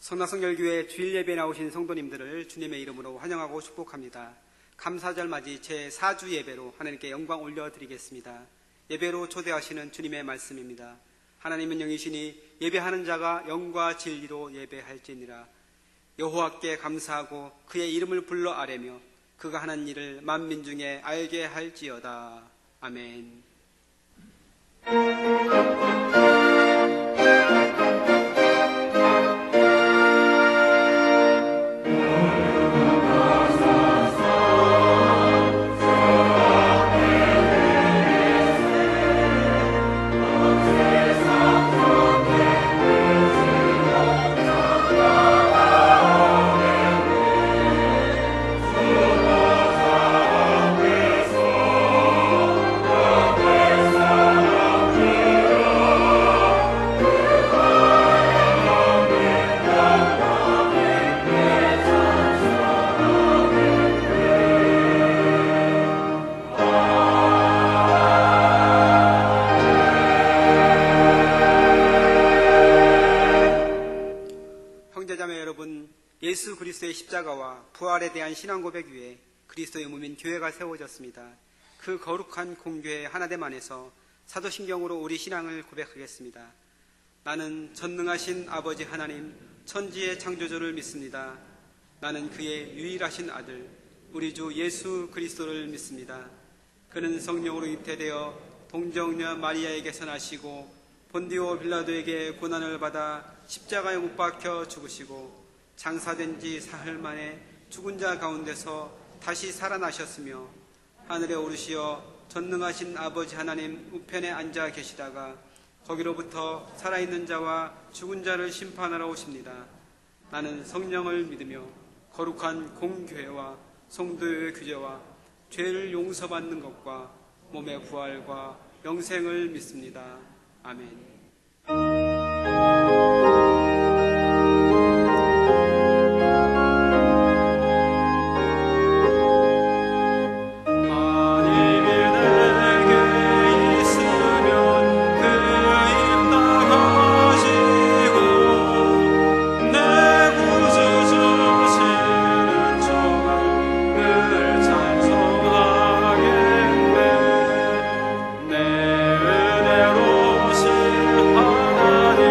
성남성결교회 주일 예배에 나오신 성도님들을 주님의 이름으로 환영하고 축복합니다. 감사절 맞이 제4주 예배로 하나님께 영광 올려드리겠습니다. 예배로 초대하시는 주님의 말씀입니다. 하나님은 영이시니 예배하는 자가 영과 진리로 예배할지니라. 여호와께 감사하고 그의 이름을 불러 아뢰며 그가 하는 일을 만민 중에 알게 할지어다. 아멘. 예수 그리스도의 십자가와 부활에 대한 신앙 고백 위에 그리스도의 몸인 교회가 세워졌습니다. 그 거룩한 공교회 하나됨 안에서 사도신경으로 우리 신앙을 고백하겠습니다. 나는 전능하신 아버지 하나님 천지의 창조주를 믿습니다. 나는 그의 유일하신 아들 우리 주 예수 그리스도를 믿습니다. 그는 성령으로 잉태되어 동정녀 마리아에게서 나시고 본디오 빌라도에게 고난을 받아 십자가에 못 박혀 죽으시고 장사된 지 사흘 만에 죽은 자 가운데서 다시 살아나셨으며 하늘에 오르시어 전능하신 아버지 하나님 우편에 앉아 계시다가 거기로부터 살아있는 자와 죽은 자를 심판하러 오십니다. 나는 성령을 믿으며 거룩한 공교회와 성도의 규제와 죄를 용서받는 것과 몸의 부활과 영생을 믿습니다. 아멘. 내 은혜로우신 하나님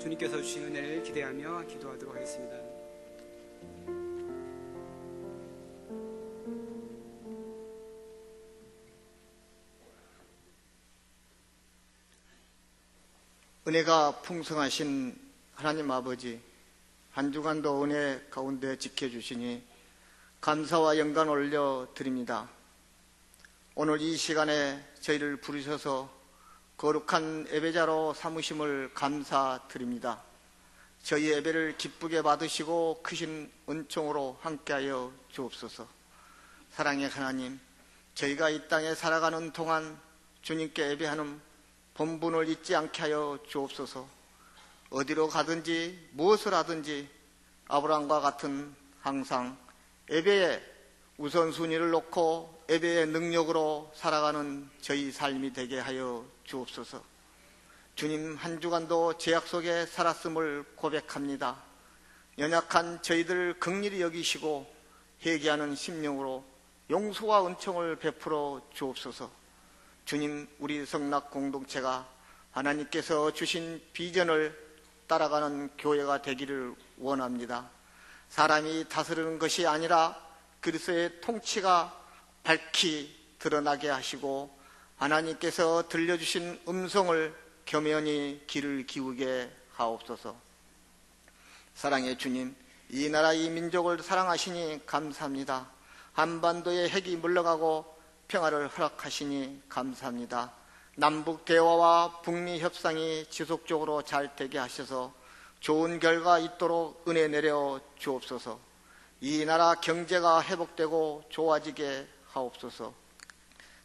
주님께서 주신 은혜를 기대하며 기도하도록 하겠습니다. 은혜가 풍성하신 하나님 아버지, 한 주간도 은혜 가운데 지켜주시니 감사와 영광 올려드립니다. 오늘 이 시간에 저희를 부르셔서 거룩한 예배자로 삼으심을 감사드립니다. 저희 예배를 기쁘게 받으시고 크신 은총으로 함께하여 주옵소서. 사랑의 하나님, 저희가 이 땅에 살아가는 동안 주님께 예배하는 본분을 잊지 않게 하여 주옵소서. 어디로 가든지 무엇을 하든지 아브라함과 같은 항상 예배에 우선순위를 놓고 예배의 능력으로 살아가는 저희 삶이 되게 하여 주옵소서. 주님, 한 주간도 죄악 속에 살았음을 고백합니다. 연약한 저희들 긍휼히 여기시고 회개하는 심령으로 용서와 은총을 베풀어 주옵소서. 주님, 우리 성락 공동체가 하나님께서 주신 비전을 따라가는 교회가 되기를 원합니다. 사람이 다스리는 것이 아니라 그리스도의 통치가 밝히 드러나게 하시고 하나님께서 들려주신 음성을 겸연히 귀를 기울게 하옵소서. 사랑의 주님, 이 나라 이 민족을 사랑하시니 감사합니다. 한반도의 핵이 물러가고 평화를 허락하시니 감사합니다. 남북 대화와 북미 협상이 지속적으로 잘 되게 하셔서 좋은 결과 있도록 은혜 내려 주옵소서. 이 나라 경제가 회복되고 좋아지게 하옵소서.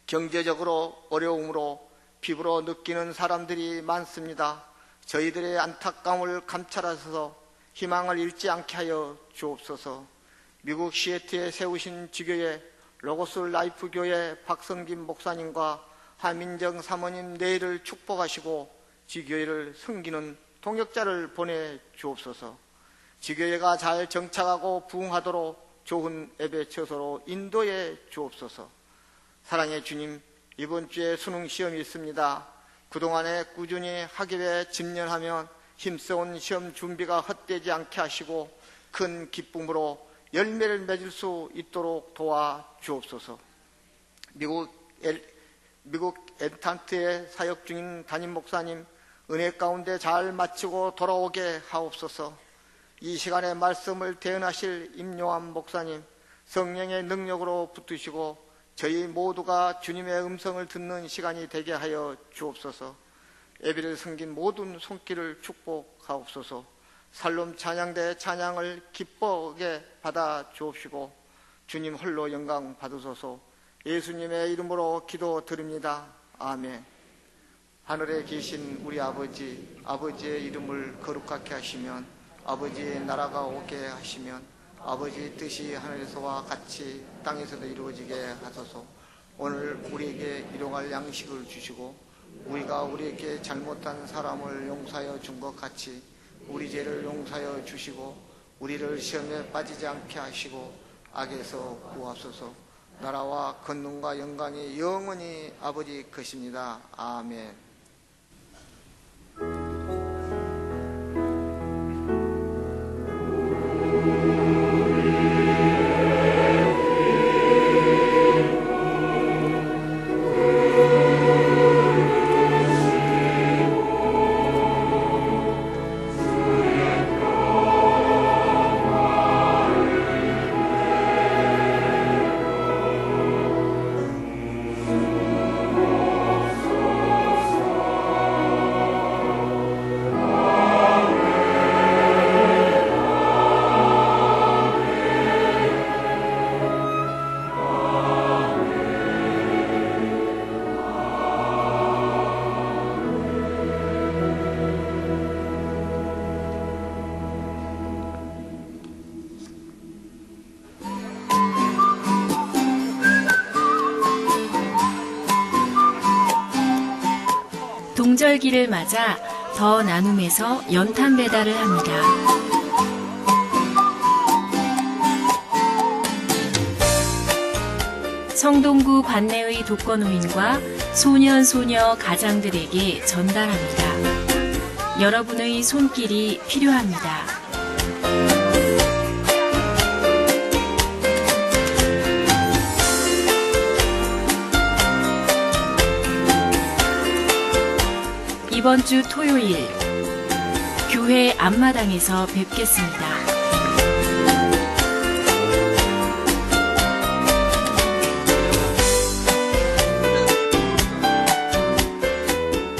경제적으로 어려움으로 피부로 느끼는 사람들이 많습니다. 저희들의 안타까움을 감찰하셔서 희망을 잃지 않게 하여 주옵소서. 미국 시애틀에 세우신 지교회 로고스 라이프 교회 박성김 목사님과 하민정 사모님 내일을 축복하시고 지교회를 섬기는 동역자를 보내 주옵소서. 지교회가 잘 정착하고 부흥하도록 좋은 예배 처소로 인도해 주옵소서. 사랑의 주님, 이번 주에 수능 시험이 있습니다. 그동안에 꾸준히 학업에 집념하면 힘써온 시험 준비가 헛되지 않게 하시고 큰 기쁨으로 열매를 맺을 수 있도록 도와 주옵소서. 미국 엔탄트에 사역 중인 담임 목사님 은혜 가운데 잘 마치고 돌아오게 하옵소서. 이 시간에 말씀을 대언하실 임요한 목사님 성령의 능력으로 붙드시고 저희 모두가 주님의 음성을 듣는 시간이 되게 하여 주옵소서. 예배를 섬긴 모든 손길을 축복하옵소서. 살롬 찬양대 찬양을 기쁘게 받아 주옵시고 주님 홀로 영광 받으소서. 예수님의 이름으로 기도드립니다. 아멘. 하늘에 계신 우리 아버지, 아버지의 이름을 거룩하게 하시면 아버지의 나라가 오게 하시면 아버지의 뜻이 하늘에서와 같이 땅에서도 이루어지게 하소서. 오늘 우리에게 일용할 양식을 주시고 우리가 우리에게 잘못한 사람을 용서하여 준 것 같이 우리 죄를 용서하여 주시고 우리를 시험에 빠지지 않게 하시고 악에서 구하소서. 나라와 권능과 영광이 영원히 아버지 것입니다. 아멘. 동절기를 맞아 더 나눔에서 연탄 배달을 합니다. 성동구 관내의 독거노인과 소년, 소녀 가장들에게 전달합니다. 여러분의 손길이 필요합니다. 이번 주 토요일 교회 앞마당에서 뵙겠습니다.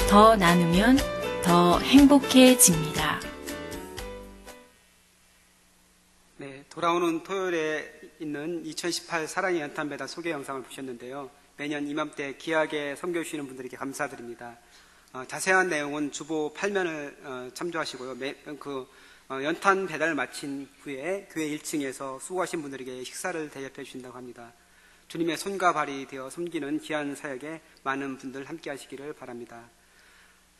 더 나누면 더 행복해집니다. 네, 돌아오는 토요일에 있는 2018 사랑의 연탄배달 소개 영상을 보셨는데요. 매년 이맘때 귀하게 섬겨주시는 분들에게 감사드립니다. 자세한 내용은 주보 8면을 참조하시고요. 연탄 배달을 마친 후에 교회 1층에서 수고하신 분들에게 식사를 대접해 주신다고 합니다. 주님의 손과 발이 되어 섬기는 귀한 사역에 많은 분들 함께 하시기를 바랍니다.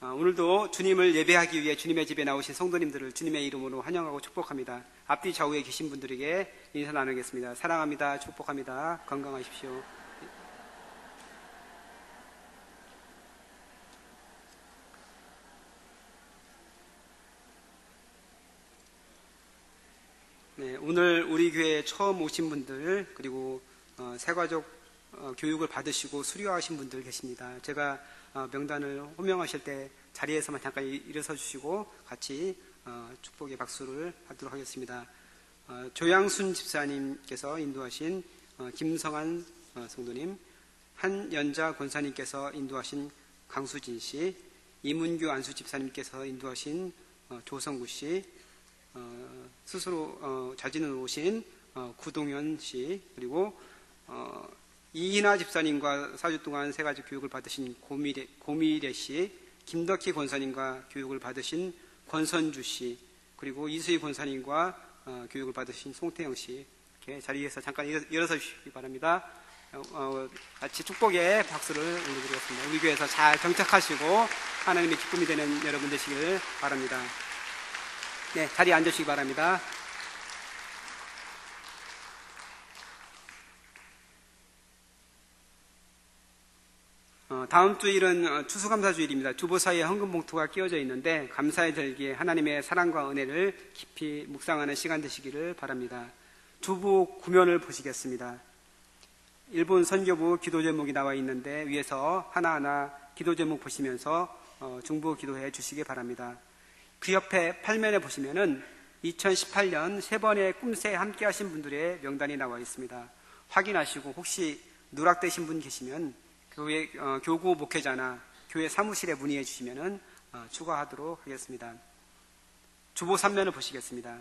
오늘도 주님을 예배하기 위해 주님의 집에 나오신 성도님들을 주님의 이름으로 환영하고 축복합니다. 앞뒤 좌우에 계신 분들에게 인사 나누겠습니다. 사랑합니다. 축복합니다. 건강하십시오. 네, 오늘 우리 교회에 처음 오신 분들 그리고 새가족 교육을 받으시고 수료하신 분들 계십니다. 제가 명단을 호명하실 때 자리에서만 잠깐 일어서 주시고 같이 축복의 박수를 하도록 하겠습니다. 조양순 집사님께서 인도하신 김성한 성도님, 한연자 권사님께서 인도하신 강수진 씨, 이문규 안수 집사님께서 인도하신 조성구 씨, 스스로 자진을 오신 구동현 씨, 그리고 이인하 집사님과 4주 동안 세 가지 교육을 받으신 고미래 씨, 김덕희 권사님과 교육을 받으신 권선주 씨, 그리고 이수희 권사님과 교육을 받으신 송태영 씨, 이렇게 자리에서 잠깐 일어서 주시기 바랍니다. 같이 축복의 박수를 올려드리겠습니다. 우리 교회에서 잘 정착하시고 하나님의 기쁨이 되는 여러분 되시길 바랍니다. 네, 자리에 앉으시기 바랍니다. 다음 주일은 추수감사주일입니다. 주보 사이에 헌금봉투가 끼워져 있는데 감사의 절기에 하나님의 사랑과 은혜를 깊이 묵상하는 시간 되시기를 바랍니다. 주보 구면을 보시겠습니다. 일본 선교부 기도 제목이 나와 있는데 위에서 하나하나 기도 제목 보시면서 중보 기도해 주시기 바랍니다. 그 옆에 8면에 보시면은 2018년 3번의 꿈새 함께 하신 분들의 명단이 나와 있습니다. 확인하시고 혹시 누락되신 분 계시면 교회 교구 목회자나 교회 사무실에 문의해 주시면은 추가하도록 하겠습니다. 주보 3면을 보시겠습니다.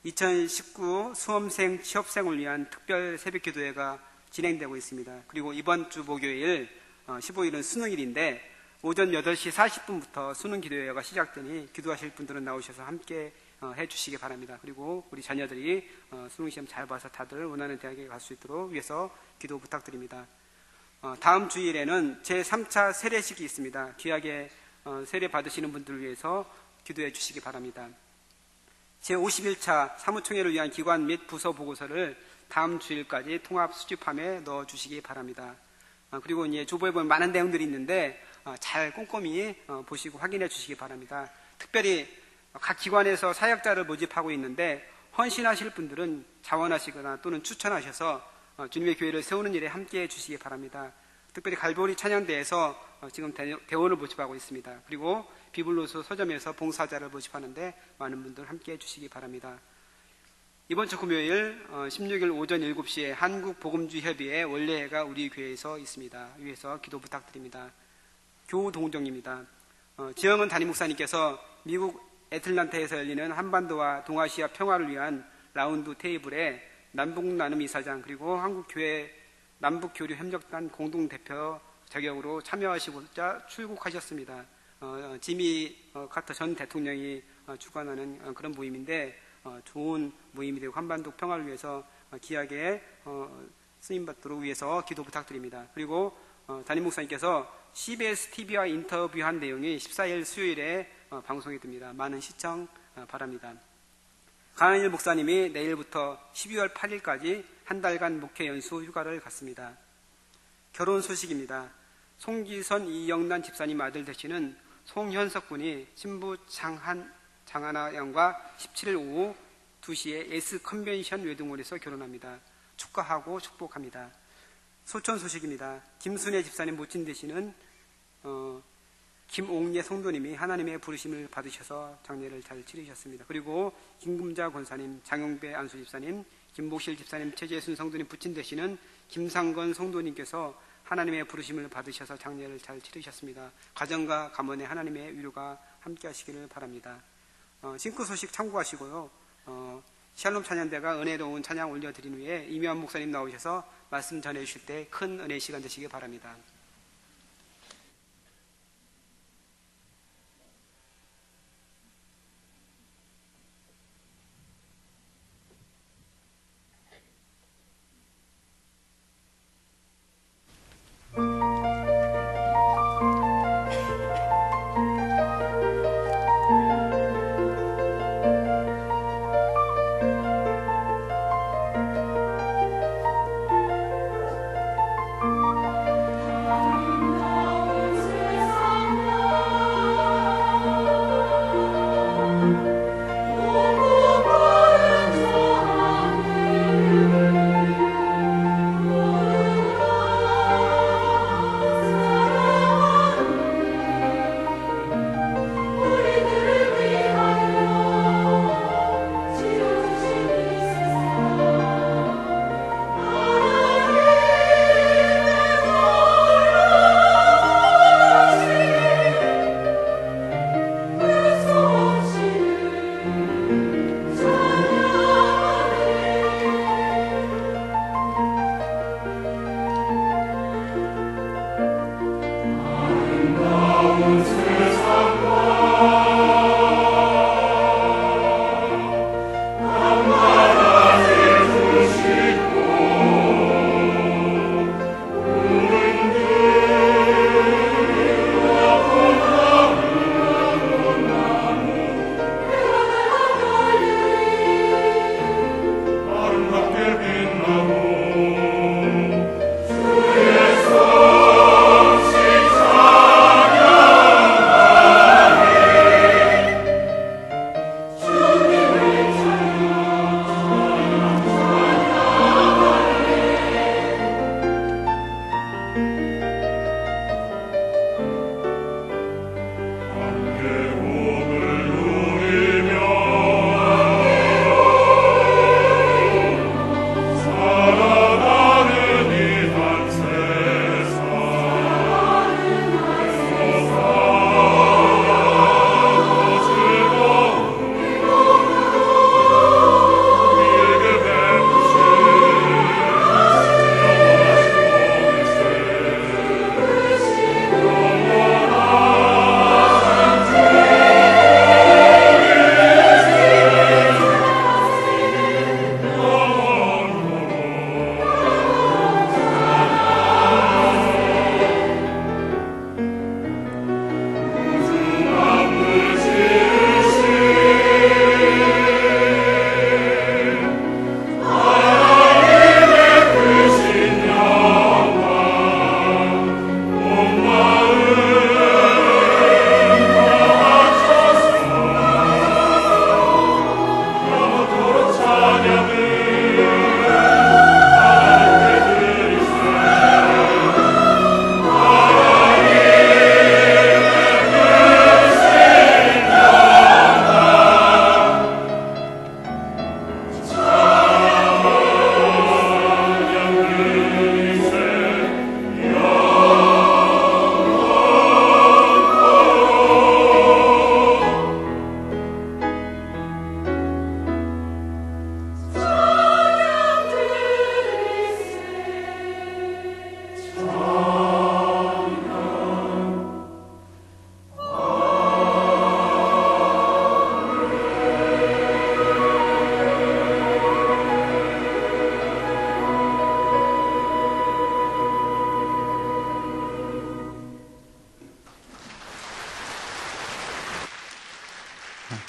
2019 수험생 취업생을 위한 특별 새벽기도회가 진행되고 있습니다. 그리고 이번 주 목요일 15일은 수능일인데 오전 8시 40분부터 수능기도회가 시작되니 기도하실 분들은 나오셔서 함께 해주시기 바랍니다. 그리고 우리 자녀들이 수능시험 잘 봐서 다들 원하는 대학에 갈 수 있도록 위해서 기도 부탁드립니다. 다음 주일에는 제3차 세례식이 있습니다. 귀하게 세례 받으시는 분들을 위해서 기도해 주시기 바랍니다. 제51차 사무총회를 위한 기관 및 부서 보고서를 다음 주일까지 통합 수집함에 넣어 주시기 바랍니다. 그리고 이제 주보에 보면 많은 내용들이 있는데 잘 꼼꼼히 보시고 확인해 주시기 바랍니다. 특별히 각 기관에서 사역자를 모집하고 있는데 헌신하실 분들은 자원하시거나 또는 추천하셔서 주님의 교회를 세우는 일에 함께해 주시기 바랍니다. 특별히 갈보리 찬양대에서 지금 대원을 모집하고 있습니다. 그리고 비블로스 서점에서 봉사자를 모집하는데 많은 분들 함께해 주시기 바랍니다. 이번 주 금요일 16일 오전 7시에 한국복음주협의회 원래회가 우리 교회에서 있습니다. 위에서 기도 부탁드립니다. 교우동정입니다. 지영은 담임목사님께서 미국 애틀란타에서 열리는 한반도와 동아시아 평화를 위한 라운드 테이블에 남북나눔 이사장 그리고 한국교회 남북교류협력단 공동대표 자격으로 참여하시고자 출국하셨습니다. 지미 카터 전 대통령이 주관하는 그런 모임인데 좋은 모임이 되고 한반도 평화를 위해서 귀하게 쓰임받도록 위해서 기도 부탁드립니다. 그리고 담임 목사님께서 CBS TV와 인터뷰한 내용이 14일 수요일에 방송이 됩니다. 많은 시청 바랍니다. 강한일 목사님이 내일부터 12월 8일까지 한 달간 목회 연수 휴가를 갔습니다. 결혼 소식입니다. 송기선 이영란 집사님 아들 되시는 송현석 군이 신부 장하나 양과 17일 오후 2시에 S 컨벤션 웨딩홀에서 결혼합니다. 축하하고 축복합니다. 소천 소식입니다. 김순애 집사님 모친 되시는 김옥예 성도님이 하나님의 부르심을 받으셔서 장례를 잘 치르셨습니다. 그리고 김금자 권사님, 장용배 안수 집사님, 김복실 집사님, 최재순 성도님 부친 되시는 김상건 성도님께서 하나님의 부르심을 받으셔서 장례를 잘 치르셨습니다. 가정과 가문에 하나님의 위로가 함께 하시기를 바랍니다. 싱크 소식 참고하시고요. 샬롬 찬양대가 은혜로운 찬양 올려드린 후에 이묘한 목사님 나오셔서 말씀 전해주실 때 큰 은혜 시간 되시기 바랍니다.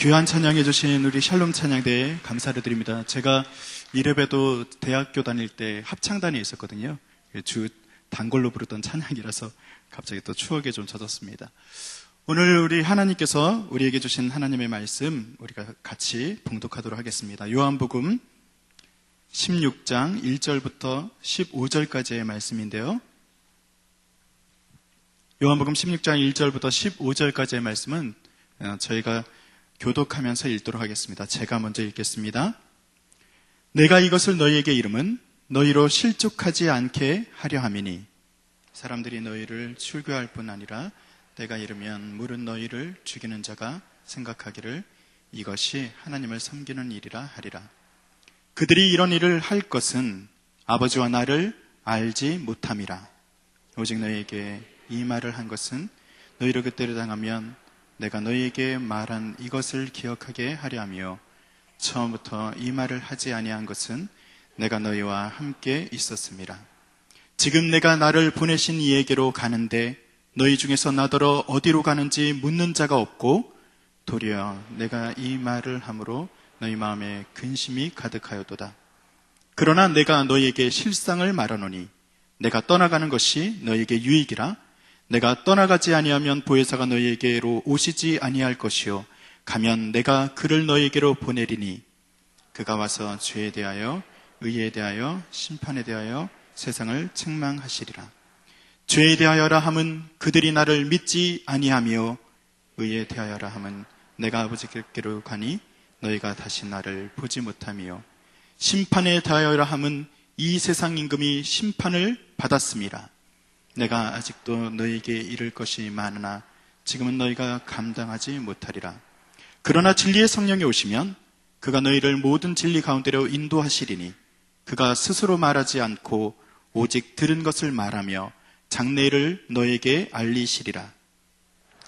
귀한 찬양해 주신 우리 샬롬 찬양대에 감사를 드립니다. 제가 이래봬도 대학교 다닐 때 합창단에 있었거든요. 주 단골로 부르던 찬양이라서 갑자기 또 추억에 좀 젖었습니다. 오늘 우리 하나님께서 우리에게 주신 하나님의 말씀 우리가 같이 봉독하도록 하겠습니다. 요한복음 16장 1절부터 15절까지의 말씀인데요. 요한복음 16장 1절부터 15절까지의 말씀은 저희가 교독하면서 읽도록 하겠습니다. 제가 먼저 읽겠습니다. 내가 이것을 너희에게 이름은 너희로 실족하지 않게 하려 함이니 사람들이 너희를 출교할 뿐 아니라 때가 이르면 물은 너희를 죽이는 자가 생각하기를 이것이 하나님을 섬기는 일이라 하리라. 그들이 이런 일을 할 것은 아버지와 나를 알지 못함이라. 오직 너희에게 이 말을 한 것은 너희로 그때를 당하면 내가 너희에게 말한 이것을 기억하게 하려 하며 처음부터 이 말을 하지 아니한 것은 내가 너희와 함께 있었음이라. 지금 내가 나를 보내신 이에게로 가는데 너희 중에서 나더러 어디로 가는지 묻는 자가 없고 도리어 내가 이 말을 함으로 너희 마음에 근심이 가득하였도다. 그러나 내가 너희에게 실상을 말하노니 내가 떠나가는 것이 너희에게 유익이라. 내가 떠나가지 아니하면 보혜사가 너희에게로 오시지 아니할 것이요 가면 내가 그를 너희에게로 보내리니 그가 와서 죄에 대하여 의에 대하여 심판에 대하여 세상을 책망하시리라. 죄에 대하여라 함은 그들이 나를 믿지 아니하며 의에 대하여라 함은 내가 아버지께로 가니 너희가 다시 나를 보지 못하며 심판에 대하여라 함은 이 세상 임금이 심판을 받았음이라. 내가 아직도 너희에게 이를 것이 많으나 지금은 너희가 감당하지 못하리라. 그러나 진리의 성령이 오시면 그가 너희를 모든 진리 가운데로 인도하시리니 그가 스스로 말하지 않고 오직 들은 것을 말하며 장래를 너희에게 알리시리라.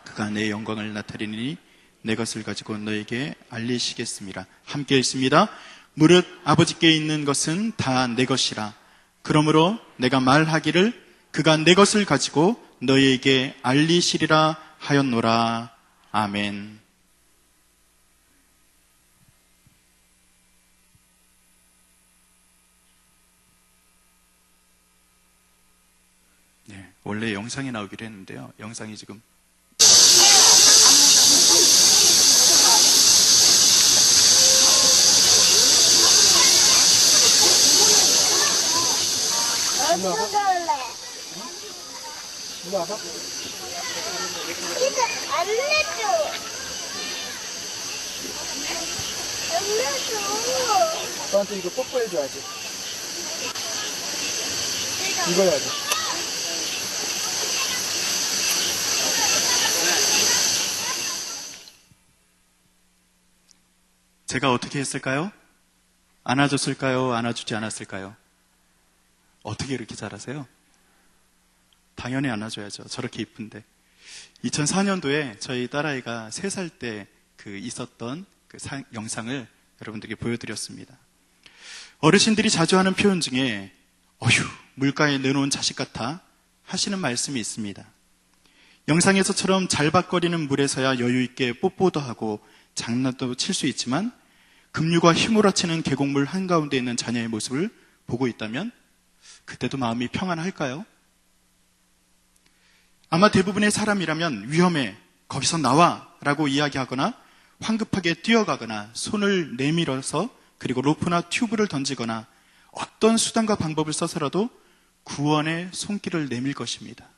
그가 내 영광을 나타내니 내 것을 가지고 너희에게 알리시겠습니다. 함께 읽습니다. 무릇 아버지께 있는 것은 다 내 것이라. 그러므로 내가 말하기를 그가 내 것을 가지고 너희에게 알리시리라 하였노라. 아멘. 네, 원래 영상이 나오기로 했는데요. 영상이 지금 이거 알려줘. 알려줘. 너한테 이거 뽀뽀해줘야지. 이거 해야지. 제가 어떻게 했을까요? 안아줬을까요? 안아주지 않았을까요? 어떻게 이렇게 잘하세요? 당연히 안아줘야죠. 저렇게 이쁜데. 2004년도에 저희 딸아이가 3살 때 있었던 영상을 여러분들에게 보여드렸습니다. 어르신들이 자주 하는 표현 중에 어휴, 물가에 내놓은 자식 같아 하시는 말씀이 있습니다. 영상에서처럼 잘박거리는 물에서야 여유 있게 뽀뽀도 하고 장난도 칠 수 있지만 급류가 휘몰아치는 계곡물 한가운데 있는 자녀의 모습을 보고 있다면 그때도 마음이 평안할까요? 아마 대부분의 사람이라면 위험해, 거기서 나와 라고 이야기하거나 황급하게 뛰어가거나 손을 내밀어서 그리고 로프나 튜브를 던지거나 어떤 수단과 방법을 써서라도 구원의 손길을 내밀 것입니다.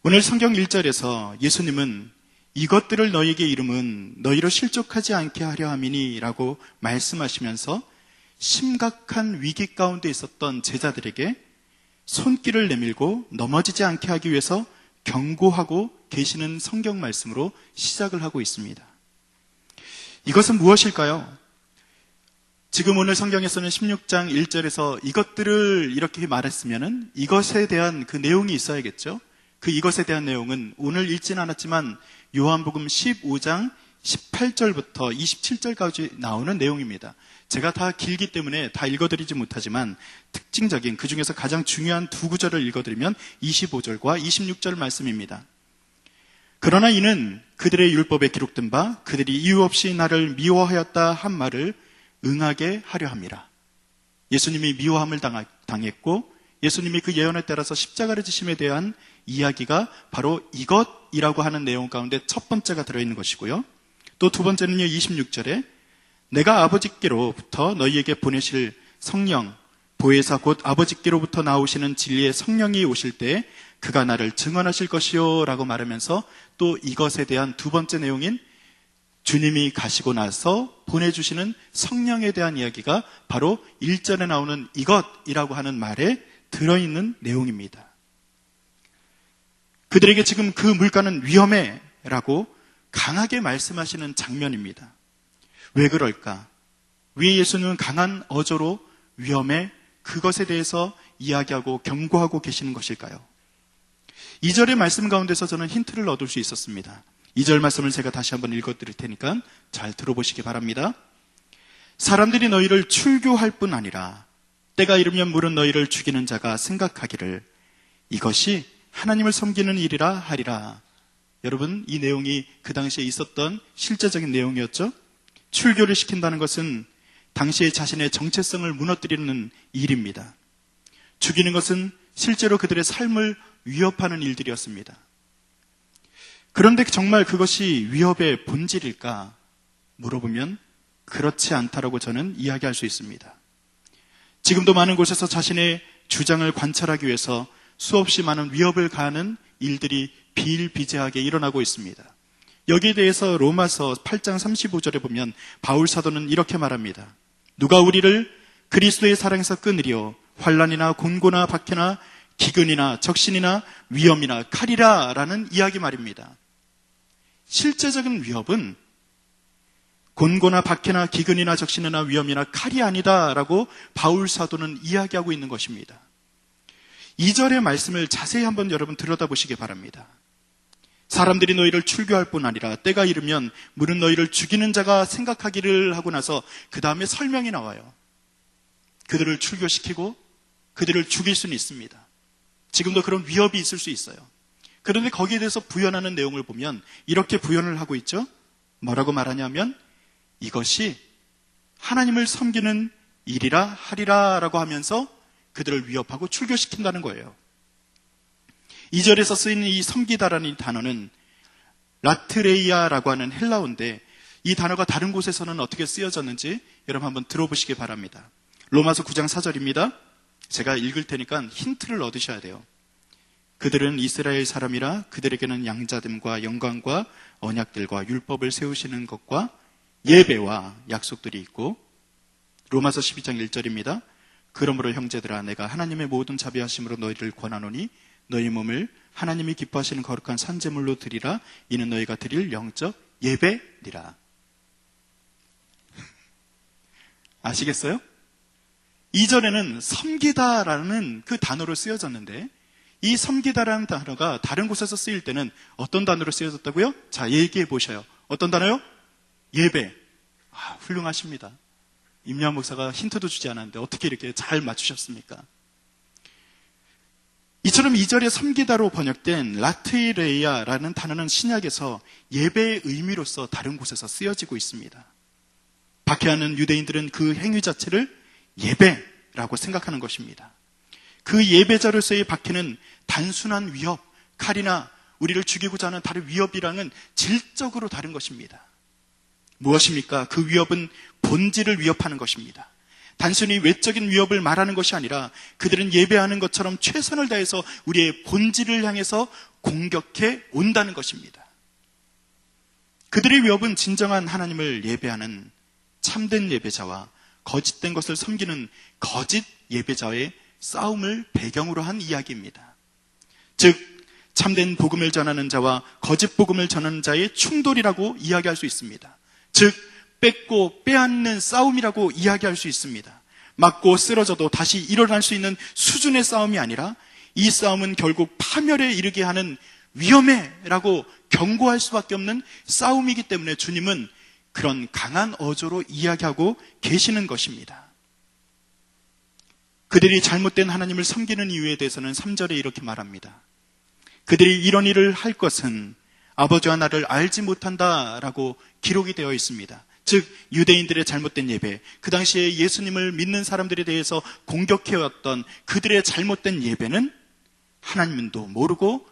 오늘 성경 1절에서 예수님은 이것들을 너희에게 이름은 너희로 실족하지 않게 하려 함이니 라고 말씀하시면서 심각한 위기 가운데 있었던 제자들에게 손길을 내밀고 넘어지지 않게 하기 위해서 경고하고 계시는 성경 말씀으로 시작을 하고 있습니다. 이것은 무엇일까요? 지금 오늘 성경에서는 16장 1절에서 이것들을 이렇게 말했으면 이것에 대한 그 내용이 있어야겠죠. 그 이것에 대한 내용은 오늘 읽진 않았지만 요한복음 15장 18절부터 27절까지 나오는 내용입니다. 제가 다 길기 때문에 다 읽어드리지 못하지만 특징적인 그 중에서 가장 중요한 두 구절을 읽어드리면 25절과 26절 말씀입니다. 그러나 이는 그들의 율법에 기록된 바 그들이 이유 없이 나를 미워하였다 한 말을 응하게 하려 함이라. 예수님이 미워함을 당했고 예수님이 그 예언에 따라서 십자가를 지심에 대한 이야기가 바로 이것이라고 하는 내용 가운데 첫 번째가 들어있는 것이고요. 또 두 번째는요, 26절에 내가 아버지께로부터 너희에게 보내실 성령, 보혜사 곧 아버지께로부터 나오시는 진리의 성령이 오실 때 그가 나를 증언하실 것이요 라고 말하면서 또 이것에 대한 두 번째 내용인 주님이 가시고 나서 보내주시는 성령에 대한 이야기가 바로 1절에 나오는 이것이라고 하는 말에 들어있는 내용입니다. 그들에게 지금 그 물가는 위험해 라고 강하게 말씀하시는 장면입니다. 왜 그럴까? 왜 예수님은 강한 어조로 위험해 그것에 대해서 이야기하고 경고하고 계시는 것일까요? 2절의 말씀 가운데서 저는 힌트를 얻을 수 있었습니다. 2절 말씀을 제가 다시 한번 읽어드릴 테니까 잘 들어보시기 바랍니다. 사람들이 너희를 출교할 뿐 아니라 때가 이르면 물은 너희를 죽이는 자가 생각하기를 이것이 하나님을 섬기는 일이라 하리라. 여러분, 이 내용이 그 당시에 있었던 실제적인 내용이었죠. 출교를 시킨다는 것은 당시에 자신의 정체성을 무너뜨리는 일입니다. 죽이는 것은 실제로 그들의 삶을 위협하는 일들이었습니다. 그런데 정말 그것이 위협의 본질일까 물어보면 그렇지 않다라고 저는 이야기할 수 있습니다. 지금도 많은 곳에서 자신의 주장을 관철하기 위해서 수없이 많은 위협을 가하는 일들이 비일비재하게 일어나고 있습니다. 여기에 대해서 로마서 8장 35절에 보면 바울 사도는 이렇게 말합니다. 누가 우리를 그리스도의 사랑에서 끊으리요 환난이나 곤고나 박해나 기근이나 적신이나 위험이나 칼이라 라는 이야기 말입니다. 실제적인 위협은 곤고나 박해나 기근이나 적신이나 위험이나 칼이 아니다라고 바울 사도는 이야기하고 있는 것입니다. 2절의 말씀을 자세히 한번 여러분 들여다보시기 바랍니다. 사람들이 너희를 출교할 뿐 아니라 때가 이르면 물은 너희를 죽이는 자가 생각하기를 하고 나서 그 다음에 설명이 나와요. 그들을 출교시키고 그들을 죽일 수는 있습니다. 지금도 그런 위협이 있을 수 있어요. 그런데 거기에 대해서 부연하는 내용을 보면 이렇게 부연을 하고 있죠. 뭐라고 말하냐면 이것이 하나님을 섬기는 일이라 하리라 라고 하면서 그들을 위협하고 출교시킨다는 거예요. 2절에서 쓰이는 이 섬기다라는 단어는 라트레이아라고 하는 헬라어인데 이 단어가 다른 곳에서는 어떻게 쓰여졌는지 여러분 한번 들어보시기 바랍니다. 로마서 9장 4절입니다. 제가 읽을 테니까 힌트를 얻으셔야 돼요. 그들은 이스라엘 사람이라 그들에게는 양자됨과 영광과 언약들과 율법을 세우시는 것과 예배와 약속들이 있고 로마서 12장 1절입니다. 그러므로 형제들아 내가 하나님의 모든 자비하심으로 너희를 권하노니 너희 몸을 하나님이 기뻐하시는 거룩한 산제물로 드리라. 이는 너희가 드릴 영적 예배니라. 아시겠어요? 2절에는 섬기다라는 그 단어로 쓰여졌는데 이 섬기다라는 단어가 다른 곳에서 쓰일 때는 어떤 단어로 쓰여졌다고요? 자, 얘기해 보셔요. 어떤 단어요? 예배. 훌륭하십니다. 임요한 목사가 힌트도 주지 않았는데 어떻게 이렇게 잘 맞추셨습니까? 이처럼 2절에 섬기다로 번역된 라트레이아라는 단어는 신약에서 예배의 의미로서 다른 곳에서 쓰여지고 있습니다. 박해하는 유대인들은 그 행위 자체를 예배라고 생각하는 것입니다. 그 예배자로서의 박해는 단순한 위협, 칼이나 우리를 죽이고자 하는 다른 위협이랑은 질적으로 다른 것입니다. 무엇입니까? 그 위협은 본질을 위협하는 것입니다. 단순히 외적인 위협을 말하는 것이 아니라 그들은 예배하는 것처럼 최선을 다해서 우리의 본질을 향해서 공격해 온다는 것입니다. 그들의 위협은 진정한 하나님을 예배하는 참된 예배자와 거짓된 것을 섬기는 거짓 예배자의 싸움을 배경으로 한 이야기입니다. 즉 참된 복음을 전하는 자와 거짓 복음을 전하는 자의 충돌이라고 이야기할 수 있습니다. 즉 뺏고 빼앗는 싸움이라고 이야기할 수 있습니다. 맞고 쓰러져도 다시 일어날 수 있는 수준의 싸움이 아니라 이 싸움은 결국 파멸에 이르게 하는 위험해라고 경고할 수밖에 없는 싸움이기 때문에 주님은 그런 강한 어조로 이야기하고 계시는 것입니다. 그들이 잘못된 하나님을 섬기는 이유에 대해서는 3절에 이렇게 말합니다. 그들이 이런 일을 할 것은 아버지와 나를 알지 못한다라고 기록이 되어 있습니다. 즉 유대인들의 잘못된 예배, 그 당시에 예수님을 믿는 사람들에 대해서 공격해왔던 그들의 잘못된 예배는 하나님도 모르고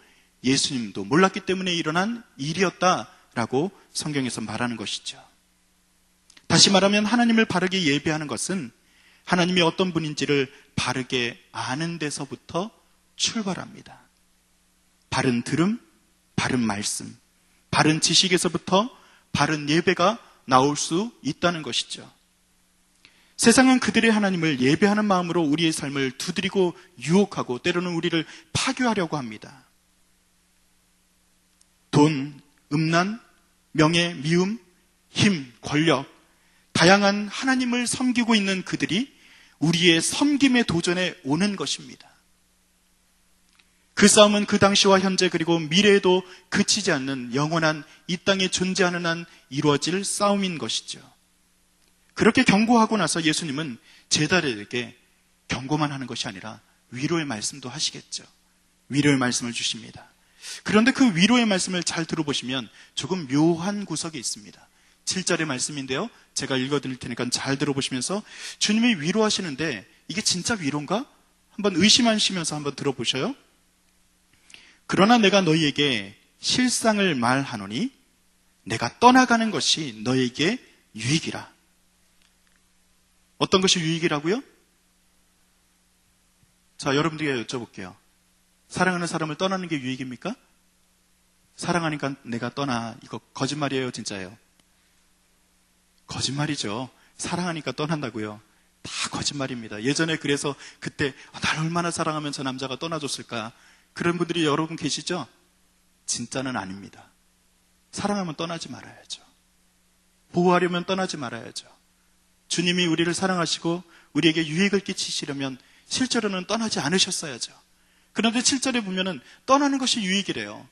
예수님도 몰랐기 때문에 일어난 일이었다라고 성경에서 말하는 것이죠. 다시 말하면 하나님을 바르게 예배하는 것은 하나님이 어떤 분인지를 바르게 아는 데서부터 출발합니다. 바른 들음, 바른 말씀, 바른 지식에서부터 바른 예배가 나올 수 있다는 것이죠. 세상은 그들의 하나님을 예배하는 마음으로 우리의 삶을 두드리고 유혹하고 때로는 우리를 파괴하려고 합니다. 돈, 음란, 명예, 미움, 힘, 권력, 다양한 하나님을 섬기고 있는 그들이 우리의 섬김의 도전에 오는 것입니다. 그 싸움은 그 당시와 현재 그리고 미래에도 그치지 않는 영원한 이 땅에 존재하는 한 이루어질 싸움인 것이죠. 그렇게 경고하고 나서 예수님은 제자들에게 경고만 하는 것이 아니라 위로의 말씀도 하시겠죠. 위로의 말씀을 주십니다. 그런데 그 위로의 말씀을 잘 들어보시면 조금 묘한 구석이 있습니다. 7절의 말씀인데요. 제가 읽어드릴 테니까 잘 들어보시면서 주님이 위로하시는데 이게 진짜 위로인가? 한번 의심하시면서 한번 들어보셔요. 그러나 내가 너희에게 실상을 말하노니 내가 떠나가는 것이 너희에게 유익이라. 어떤 것이 유익이라고요? 자, 여러분들에게 여쭤볼게요. 사랑하는 사람을 떠나는 게 유익입니까? 사랑하니까 내가 떠나. 이거 거짓말이에요, 진짜예요? 거짓말이죠. 사랑하니까 떠난다고요. 다 거짓말입니다. 예전에 그래서 그때 날 얼마나 사랑하면 저 남자가 떠나줬을까? 그런 분들이 여러분 계시죠? 진짜는 아닙니다. 사랑하면 떠나지 말아야죠. 보호하려면 떠나지 말아야죠. 주님이 우리를 사랑하시고 우리에게 유익을 끼치시려면 실제로는 떠나지 않으셨어야죠. 그런데 7절에 보면은 떠나는 것이 유익이래요.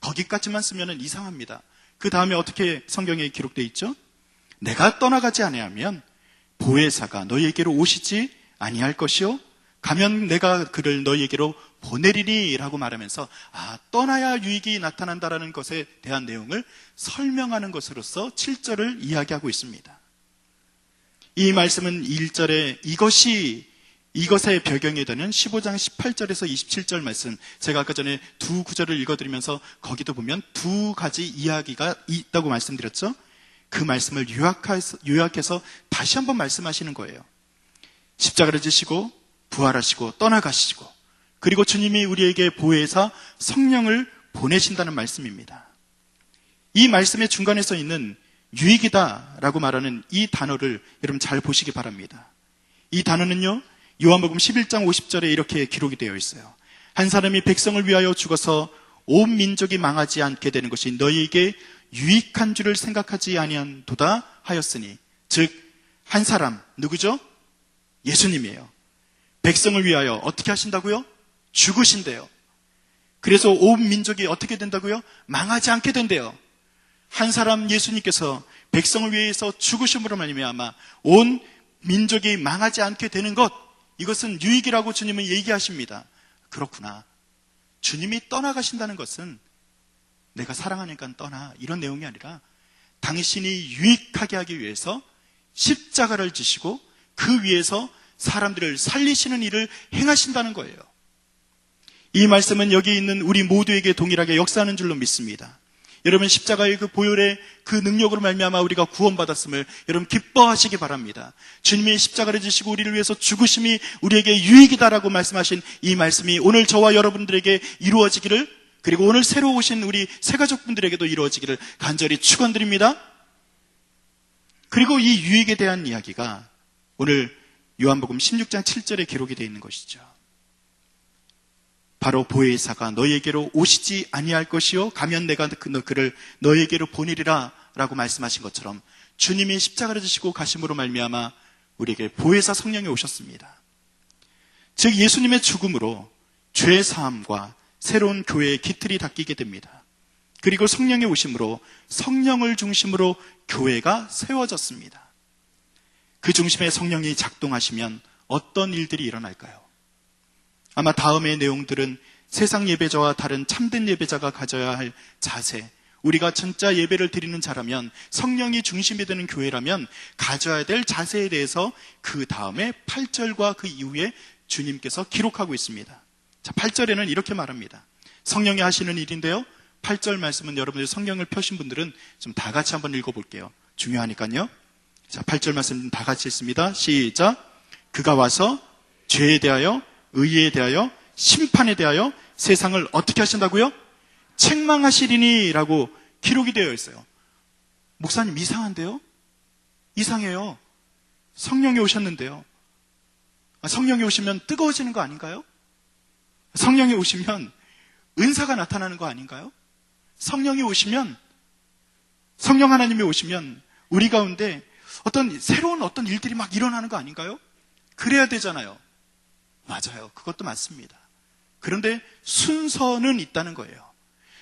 거기까지만 쓰면은 이상합니다. 그 다음에 어떻게 성경에 기록되어 있죠? 내가 떠나가지 아니하면 보혜사가 너희에게로 오시지 아니할 것이요 가면 내가 그를 너희에게로 보내리니 라고 말하면서 떠나야 유익이 나타난다라는 것에 대한 내용을 설명하는 것으로서 7절을 이야기하고 있습니다. 이 말씀은 1절에 이것의 배경이 되는 15장 18절에서 27절 말씀, 제가 아까 전에 두 구절을 읽어드리면서 거기도 보면 두 가지 이야기가 있다고 말씀드렸죠. 그 말씀을 요약해서 다시 한번 말씀하시는 거예요. 십자가를 지시고 부활하시고 떠나가시고 그리고 주님이 우리에게 보혜사 성령을 보내신다는 말씀입니다. 이 말씀의 중간에 써 있는 유익이다라고 말하는 이 단어를 여러분 잘 보시기 바랍니다. 이 단어는요, 요한복음 11장 50절에 이렇게 기록이 되어 있어요. 한 사람이 백성을 위하여 죽어서 온 민족이 망하지 않게 되는 것이 너희에게 유익한 줄을 생각하지 아니한도다 하였으니, 즉 한 사람 누구죠? 예수님이에요. 백성을 위하여 어떻게 하신다고요? 죽으신대요. 그래서 온 민족이 어떻게 된다고요? 망하지 않게 된대요. 한 사람 예수님께서 백성을 위해서 죽으심으로 말미암아 온 민족이 망하지 않게 되는 것, 이것은 유익이라고 주님은 얘기하십니다. 그렇구나. 주님이 떠나가신다는 것은 내가 사랑하니까 떠나, 이런 내용이 아니라 당신이 유익하게 하기 위해서 십자가를 지시고 그 위에서 사람들을 살리시는 일을 행하신다는 거예요. 이 말씀은 여기 있는 우리 모두에게 동일하게 역사하는 줄로 믿습니다. 여러분, 십자가의 그 보혈의 그 능력으로 말미암아 우리가 구원받았음을 여러분 기뻐하시기 바랍니다. 주님이 십자가를 지시고 우리를 위해서 죽으심이 우리에게 유익이다라고 말씀하신 이 말씀이 오늘 저와 여러분들에게 이루어지기를, 그리고 오늘 새로 오신 우리 새가족분들에게도 이루어지기를 간절히 축원드립니다. 그리고 이 유익에 대한 이야기가 오늘 요한복음 16장 7절에 기록이 되어 있는 것이죠. 바로 보혜사가 너희에게로 오시지 아니할 것이요 가면 내가 그를 너희에게로 보내리라 라고 말씀하신 것처럼 주님이 십자가를 지시고 가심으로 말미암아 우리에게 보혜사 성령이 오셨습니다. 즉 예수님의 죽음으로 죄 사함과 새로운 교회의 기틀이 닦이게 됩니다. 그리고 성령의 오심으로 성령을 중심으로 교회가 세워졌습니다. 그 중심에 성령이 작동하시면 어떤 일들이 일어날까요? 아마 다음의 내용들은 세상 예배자와 다른 참된 예배자가 가져야 할 자세, 우리가 진짜 예배를 드리는 자라면, 성령이 중심이 되는 교회라면 가져야 될 자세에 대해서 그 다음에 8절과 그 이후에 주님께서 기록하고 있습니다. 자, 8절에는 이렇게 말합니다. 성령이 하시는 일인데요, 8절 말씀은 여러분들 성경을 펴신 분들은 좀 다 같이 한번 읽어볼게요. 중요하니까요. 자, 8절 말씀 다 같이 읽습니다. 시작. 그가 와서 죄에 대하여, 의에 대하여, 심판에 대하여 세상을 어떻게 하신다고요? 책망하시리니 라고 기록이 되어 있어요. 목사님 이상한데요? 이상해요. 성령이 오셨는데요. 성령이 오시면 뜨거워지는 거 아닌가요? 성령이 오시면 은사가 나타나는 거 아닌가요? 성령이 오시면, 성령 하나님이 오시면 우리 가운데 새로운 일들이 막 일어나는 거 아닌가요? 그래야 되잖아요. 맞아요. 그것도 맞습니다. 그런데 순서는 있다는 거예요.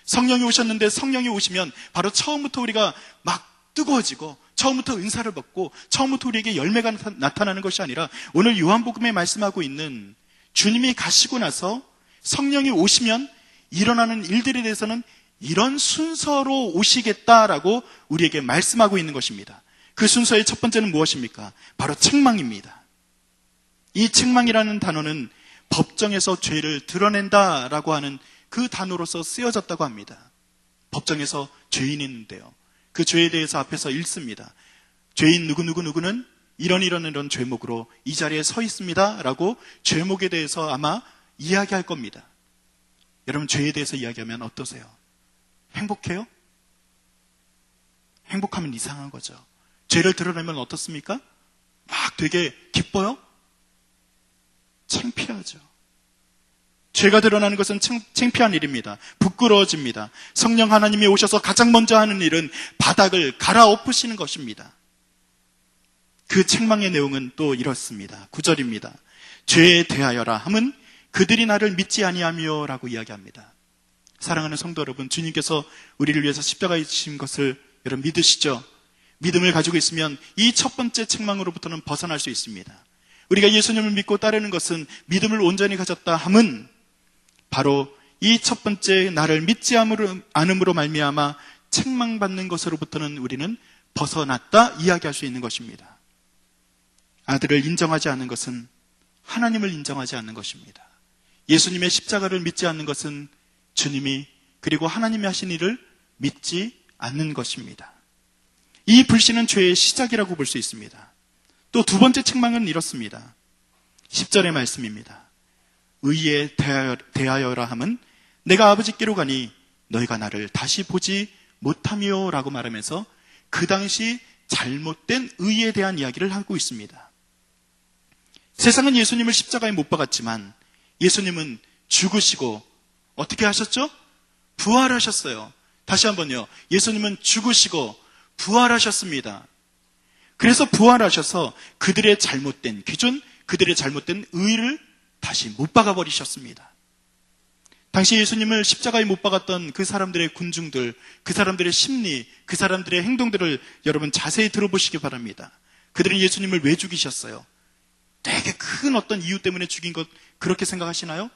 성령이 오셨는데, 성령이 오시면 바로 처음부터 우리가 막 뜨거워지고 처음부터 은사를 받고 처음부터 우리에게 열매가 나타나는 것이 아니라, 오늘 요한복음에 말씀하고 있는 주님이 가시고 나서 성령이 오시면 일어나는 일들에 대해서는 이런 순서로 오시겠다라고 우리에게 말씀하고 있는 것입니다. 그 순서의 첫 번째는 무엇입니까? 바로 책망입니다. 이 책망이라는 단어는 법정에서 죄를 드러낸다라고 하는 그 단어로서 쓰여졌다고 합니다. 법정에서 죄인이 있는데요, 그 죄에 대해서 앞에서 읽습니다. 죄인 누구누구는 이런 죄목으로 이 자리에 서 있습니다 라고 죄목에 대해서 아마 이야기할 겁니다. 여러분, 죄에 대해서 이야기하면 어떠세요? 행복해요? 행복하면 이상한 거죠. 죄를 드러내면 어떻습니까? 막 되게 기뻐요? 창피하죠. 죄가 드러나는 것은 창피한 일입니다. 부끄러워집니다. 성령 하나님이 오셔서 가장 먼저 하는 일은 바닥을 갈아엎으시는 것입니다. 그 책망의 내용은 또 이렇습니다. 9절입니다. 죄에 대하여라 함은 그들이 나를 믿지 아니하며 라고 이야기합니다. 사랑하는 성도 여러분, 주님께서 우리를 위해서 십자가에 지신 것을 여러분 믿으시죠? 믿음을 가지고 있으면 이 첫 번째 책망으로부터는 벗어날 수 있습니다. 우리가 예수님을 믿고 따르는 것은, 믿음을 온전히 가졌다 함은 바로 이 첫 번째 나를 믿지 않음으로 말미암아 책망받는 것으로부터는 우리는 벗어났다 이야기할 수 있는 것입니다. 아들을 인정하지 않는 것은 하나님을 인정하지 않는 것입니다. 예수님의 십자가를 믿지 않는 것은 주님이 그리고 하나님이 하신 일을 믿지 않는 것입니다. 이 불신은 죄의 시작이라고 볼 수 있습니다. 또 두 번째 책망은 이렇습니다. 10절의 말씀입니다. 의에 대하여라 함은 내가 아버지께로 가니 너희가 나를 다시 보지 못하며 라고 말하면서 그 당시 잘못된 의에 대한 이야기를 하고 있습니다. 세상은 예수님을 십자가에 못 박았지만 예수님은 죽으시고 어떻게 하셨죠? 부활하셨어요. 다시 한번요. 예수님은 죽으시고 부활하셨습니다. 그래서 부활하셔서 그들의 잘못된 기준, 그들의 잘못된 의를 다시 못 박아버리셨습니다. 당시 예수님을 십자가에 못 박았던 그 사람들의 군중들, 그 사람들의 심리, 그 사람들의 행동들을 여러분 자세히 들어보시기 바랍니다. 그들은 예수님을 왜 죽이셨어요? 되게 큰 어떤 이유 때문에 죽인 것 그렇게 생각하시나요?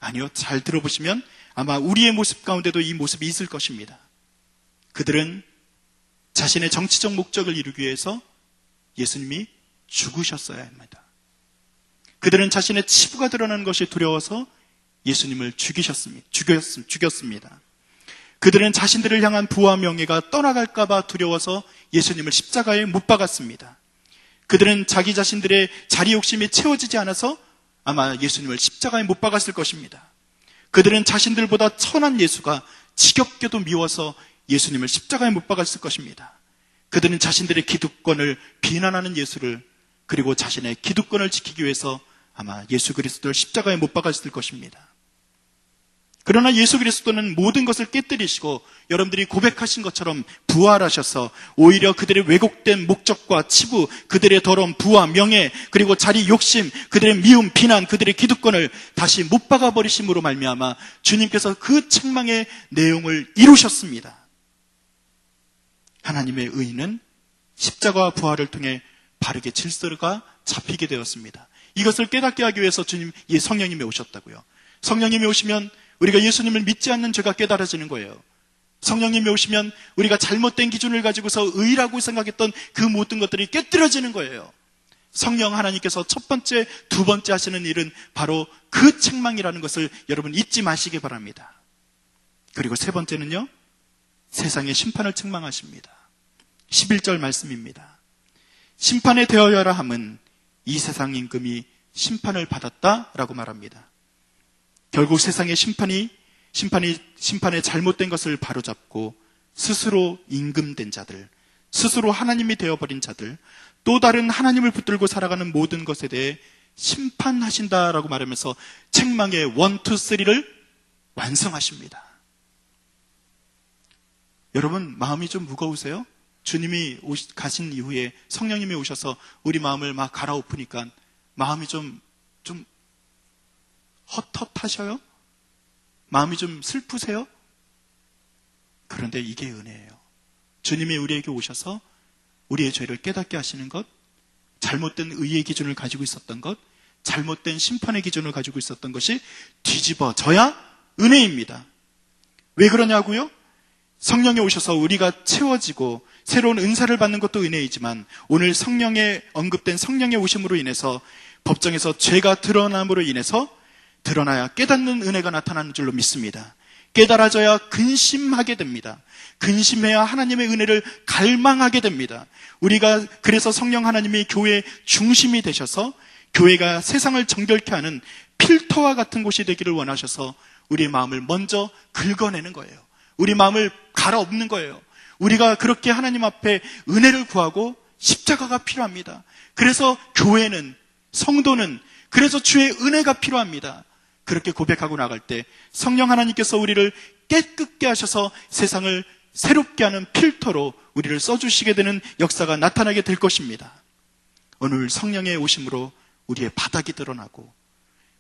아니요. 잘 들어보시면 아마 우리의 모습 가운데도 이 모습이 있을 것입니다. 그들은 자신의 정치적 목적을 이루기 위해서 예수님이 죽으셨어야 합니다. 그들은 자신의 치부가 드러나는 것이 두려워서 예수님을 죽였습니다. 그들은 자신들을 향한 부와 명예가 떠나갈까 봐 두려워서 예수님을 십자가에 못 박았습니다. 그들은 자기 자신들의 자리 욕심이 채워지지 않아서 아마 예수님을 십자가에 못 박았을 것입니다. 그들은 자신들보다 천한 예수가 지겹게도 미워서 예수님을 십자가에 못 박았을 것입니다. 그들은 자신들의 기득권을 비난하는 예수를, 그리고 자신의 기득권을 지키기 위해서 아마 예수 그리스도를 십자가에 못 박았을 것입니다. 그러나 예수 그리스도는 모든 것을 깨뜨리시고 여러분들이 고백하신 것처럼 부활하셔서 오히려 그들의 왜곡된 목적과 치부, 그들의 더러운 부와 명예, 그리고 자리 욕심, 그들의 미움, 비난, 그들의 기득권을 다시 못 박아버리심으로 말미암아 주님께서 그 책망의 내용을 이루셨습니다. 하나님의 의는 십자가와 부활을 통해 바르게 질서가 잡히게 되었습니다. 이것을 깨닫게 하기 위해서 성령님이 오셨다고요. 성령님이 오시면 우리가 예수님을 믿지 않는 죄가 깨달아지는 거예요. 성령님이 오시면 우리가 잘못된 기준을 가지고서 의라고 생각했던 그 모든 것들이 깨뜨려지는 거예요. 성령 하나님께서 첫 번째, 두 번째 하시는 일은 바로 그 책망이라는 것을 여러분 잊지 마시기 바랍니다. 그리고 세 번째는요, 세상의 심판을 책망하십니다. 11절 말씀입니다. 심판에 대하여라 함은 이 세상 임금이 심판을 받았다라고 말합니다. 결국 세상의 심판에 잘못된 것을 바로잡고 스스로 임금된 자들, 스스로 하나님이 되어버린 자들, 또 다른 하나님을 붙들고 살아가는 모든 것에 대해 심판하신다라고 말하면서 책망의 1, 2, 3를 완성하십니다. 여러분, 마음이 좀 무거우세요? 주님이 가신 이후에 성령님이 오셔서 우리 마음을 막 갈아엎으니까 마음이 좀 헛헛하셔요? 마음이 좀 슬프세요? 그런데 이게 은혜예요. 주님이 우리에게 오셔서 우리의 죄를 깨닫게 하시는 것, 잘못된 의의 기준을 가지고 있었던 것, 잘못된 심판의 기준을 가지고 있었던 것이 뒤집어져야 은혜입니다. 왜 그러냐고요? 성령이 오셔서 우리가 채워지고 새로운 은사를 받는 것도 은혜이지만 오늘 성령에 언급된 성령의 오심으로 인해서 법정에서 죄가 드러남으로 인해서 드러나야 깨닫는 은혜가 나타나는 줄로 믿습니다. 깨달아져야 근심하게 됩니다. 근심해야 하나님의 은혜를 갈망하게 됩니다. 우리가 그래서 성령 하나님이 교회의 중심이 되셔서 교회가 세상을 정결케 하는 필터와 같은 곳이 되기를 원하셔서 우리의 마음을 먼저 긁어내는 거예요. 우리 마음을 갈아엎는 거예요. 우리가 그렇게 하나님 앞에 은혜를 구하고 십자가가 필요합니다. 그래서 교회는, 성도는 그래서 주의 은혜가 필요합니다. 그렇게 고백하고 나갈 때 성령 하나님께서 우리를 깨끗게 하셔서 세상을 새롭게 하는 필터로 우리를 써주시게 되는 역사가 나타나게 될 것입니다. 오늘 성령의 오심으로 우리의 바닥이 드러나고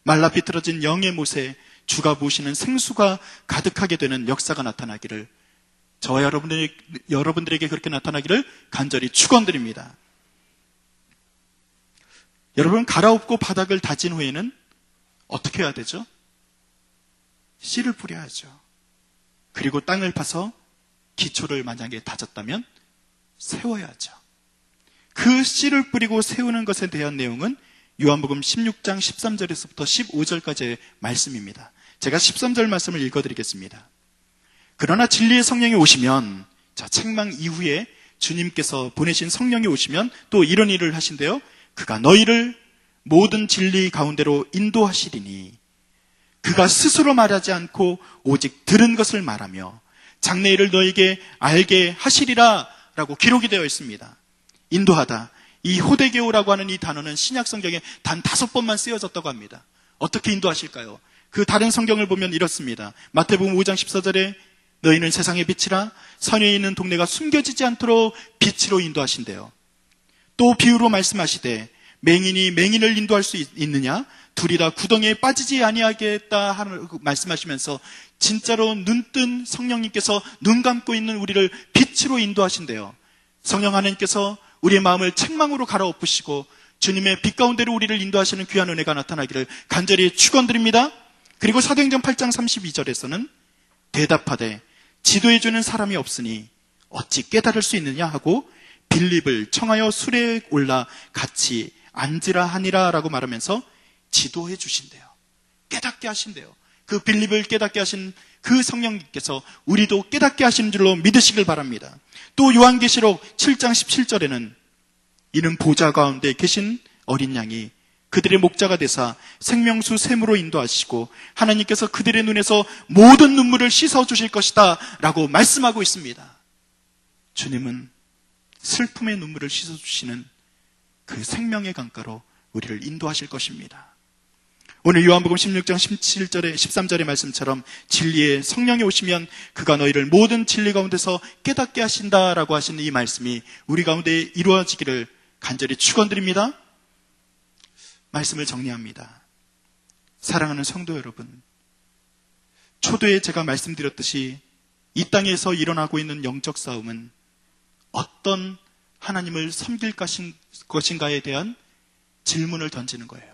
말라 비틀어진 영의 못에 주가 부으시는 생수가 가득하게 되는 역사가 나타나기를, 저와 여러분들에게 그렇게 나타나기를 간절히 축원드립니다. 여러분, 갈아엎고 바닥을 다진 후에는 어떻게 해야 되죠? 씨를 뿌려야죠. 그리고 땅을 파서 기초를 만약에 다졌다면 세워야죠. 그 씨를 뿌리고 세우는 것에 대한 내용은 요한복음 16장 13절에서부터 15절까지의 말씀입니다. 제가 13절 말씀을 읽어드리겠습니다. 그러나 진리의 성령이 오시면, 자, 책망 이후에 주님께서 보내신 성령이 오시면 또 이런 일을 하신대요. 그가 너희를 모든 진리 가운데로 인도하시리니 그가 스스로 말하지 않고 오직 들은 것을 말하며 장래일을 너에게 알게 하시리라 라고 기록이 되어 있습니다. 인도하다, 이 호데게오라고 하는 이 단어는 신약 성경에 단 5번만 쓰여졌다고 합니다. 어떻게 인도하실까요? 그 다른 성경을 보면 이렇습니다. 마태복음 5장 14절에 너희는 세상의 빛이라, 선에 있는 동네가 숨겨지지 않도록 빛으로 인도하신대요. 또 비유로 말씀하시되 맹인이 맹인을 인도할 수 있느냐? 둘이 다 구덩이에 빠지지 아니하겠다 하는 말씀하시면서 진짜로 눈뜬 성령님께서 눈 감고 있는 우리를 빛으로 인도하신대요. 성령 하나님께서 우리의 마음을 책망으로 갈아엎으시고 주님의 빛 가운데로 우리를 인도하시는 귀한 은혜가 나타나기를 간절히 축원드립니다. 그리고 사도행전 8장 32절에서는 대답하되 지도해주는 사람이 없으니 어찌 깨달을 수 있느냐 하고 빌립을 청하여 수레에 올라 같이 앉으라 하니라 라고 말하면서 지도해 주신대요. 깨닫게 하신대요. 그 빌립을 깨닫게 하신 그 성령님께서 우리도 깨닫게 하시는 줄로 믿으시길 바랍니다. 또 요한계시록 7장 17절에는 이는 보좌 가운데 계신 어린 양이 그들의 목자가 되사 생명수 샘으로 인도하시고 하나님께서 그들의 눈에서 모든 눈물을 씻어주실 것이다 라고 말씀하고 있습니다. 주님은 슬픔의 눈물을 씻어주시는 그 생명의 강가로 우리를 인도하실 것입니다. 오늘 요한복음 16장 17절에 13절의 말씀처럼 진리의 성령이 오시면 그가 너희를 모든 진리 가운데서 깨닫게 하신다라고 하시는 이 말씀이 우리 가운데 이루어지기를 간절히 축원드립니다. 말씀을 정리합니다. 사랑하는 성도 여러분, 초도에 제가 말씀드렸듯이 이 땅에서 일어나고 있는 영적 싸움은 어떤 하나님을 섬길 것인가에 대한 질문을 던지는 거예요.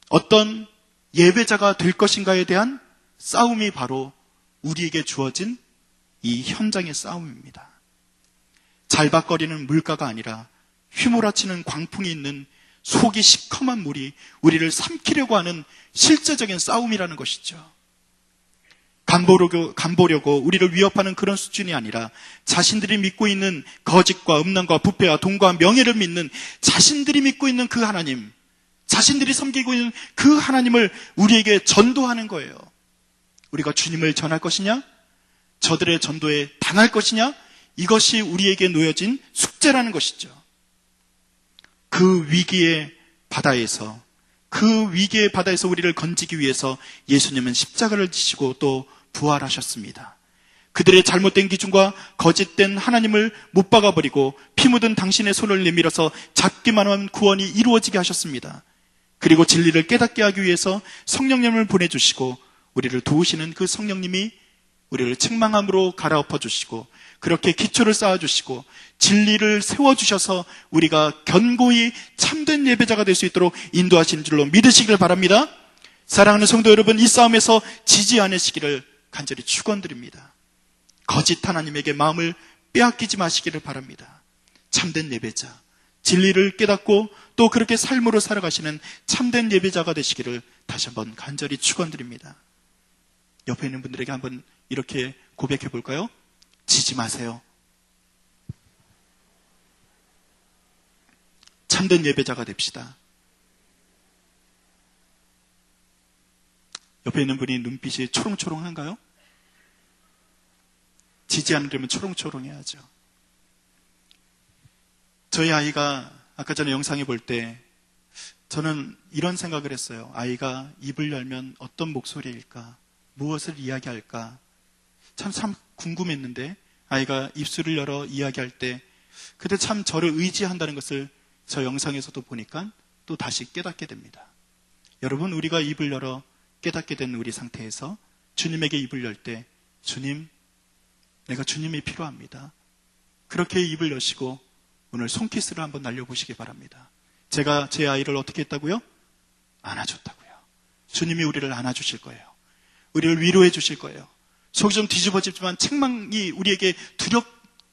어떤 예배자가 될 것인가에 대한 싸움이 바로 우리에게 주어진 이 현장의 싸움입니다. 잘박거리는 물가가 아니라 휘몰아치는 광풍이 있는 속이 시커먼 물이 우리를 삼키려고 하는 실제적인 싸움이라는 것이죠. 간보려고 우리를 위협하는 그런 수준이 아니라 자신들이 믿고 있는 거짓과 음란과 부패와 돈과 명예를 믿는 자신들이 믿고 있는 그 하나님, 자신들이 섬기고 있는 그 하나님을 우리에게 전도하는 거예요. 우리가 주님을 전할 것이냐? 저들의 전도에 당할 것이냐? 이것이 우리에게 놓여진 숙제라는 것이죠. 그 위기의 바다에서 우리를 건지기 위해서 예수님은 십자가를 지시고 또 부활하셨습니다. 그들의 잘못된 기준과 거짓된 하나님을 못 박아버리고 피 묻은 당신의 손을 내밀어서 잡기만 하면 구원이 이루어지게 하셨습니다. 그리고 진리를 깨닫게 하기 위해서 성령님을 보내주시고 우리를 도우시는 그 성령님이 우리를 책망함으로 갈아엎어 주시고 그렇게 기초를 쌓아주시고 진리를 세워주셔서 우리가 견고히 참된 예배자가 될 수 있도록 인도하신 줄로 믿으시길 바랍니다. 사랑하는 성도 여러분, 이 싸움에서 지지 않으시기를 간절히 축원드립니다. 거짓 하나님에게 마음을 빼앗기지 마시기를 바랍니다. 참된 예배자, 진리를 깨닫고 또 그렇게 삶으로 살아가시는 참된 예배자가 되시기를 다시 한번 간절히 축원드립니다. 옆에 있는 분들에게 한번 이렇게 고백해 볼까요? 지지 마세요. 참된 예배자가 됩시다. 옆에 있는 분이 눈빛이 초롱초롱한가요? 지지 않으려면 초롱초롱해야죠. 저희 아이가 아까 전에 영상에 볼 때 저는 이런 생각을 했어요. 아이가 입을 열면 어떤 목소리일까? 무엇을 이야기할까? 참 궁금했는데 아이가 입술을 열어 이야기할 때 그때 참 저를 의지한다는 것을 저 영상에서도 보니까 또 다시 깨닫게 됩니다. 여러분, 우리가 입을 열어 깨닫게 된 우리 상태에서 주님에게 입을 열 때 주님, 내가 주님이 필요합니다. 그렇게 입을 여시고 오늘 손키스를 한번 날려보시기 바랍니다. 제가 제 아이를 어떻게 했다고요? 안아줬다고요. 주님이 우리를 안아주실 거예요. 우리를 위로해 주실 거예요. 속이 좀 뒤집어지지만 책망이 우리에게